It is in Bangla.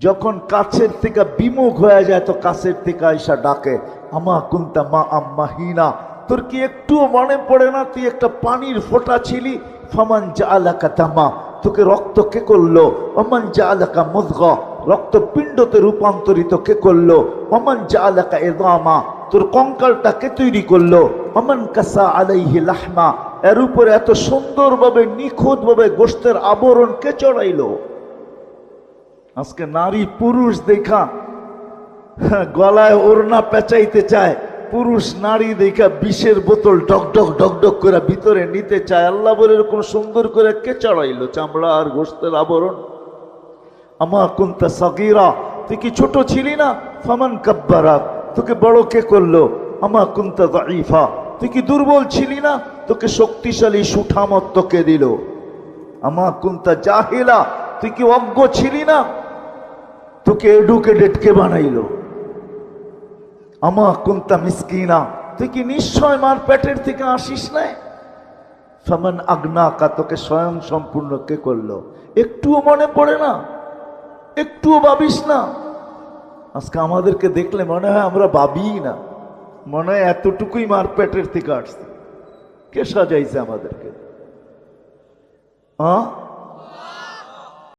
যখন কাছের থেকে বিমুখ হয়ে যায় তো কাছের থেকে আইসা ডাকে, আমা কুনতা মা আম্মাহিনা, তোর কি একটুও মনে পড়ে না তুই একটা পানির ফোঁটা ছিলি? ফামান জাআলাকা তামা, তোকে রক্ত কে করলো? ওমান জাআলাকা মুযগা, রক্তপিণ্ডতে রূপান্তরিত কে করলো? ওমান জাআলাকা ইযামা, তোর কঙ্কালটা কে তৈরি করলো? ওমান কাসা আলাইহি লাহমা, এর উপরে এত সুন্দরভাবে নিখুঁতভাবে গোশতের আবরণ কে চড়াইলো? আজকে নারী পুরুষ দেখা গলায় ওড়না পেঁচাইতে চায়, পুরুষ নারী দেখা বিষের বোতল ডকডক ডকডক করে ভিতরে নিতে চায়। আল্লাহ বলে এরকম সুন্দর করে কে চড়াইলো চামড়া আর গোশতের আবরণ? আমা কুনতা সাগীরা, তুই কি ছোট ছিলি না? ফামান কাব্বারাক, তোকে বড় কে করলো? আমা কুনতা যায়ীফা, তুই কি দুর্বল ছিলি না? তোকে শক্তিশালী সুঠামত কে দিল? আমা কুনতা জাহিলা, তুই কি অজ্ঞ ছিলি না? তোকে এডুকেটেড কে বানাইলো? আমা কুনতা মিসকিনা, তুই কি নিশ্চয় মার পেটের থেকে আসিস নাই? ফামান আগনাকা, তোকে স্বয়ং সম্পূর্ণ কে করলো? একটুও মনে পড়ে না? একটুও ভাবিস না? আজকে আমাদেরকে দেখলে মনে হয় আমরা ভাবিই না, মনে হয় এতটুকুই মার পেটের থেকে আসছে। কে সাজাইছে আমাদেরকে? হ্যাঁ,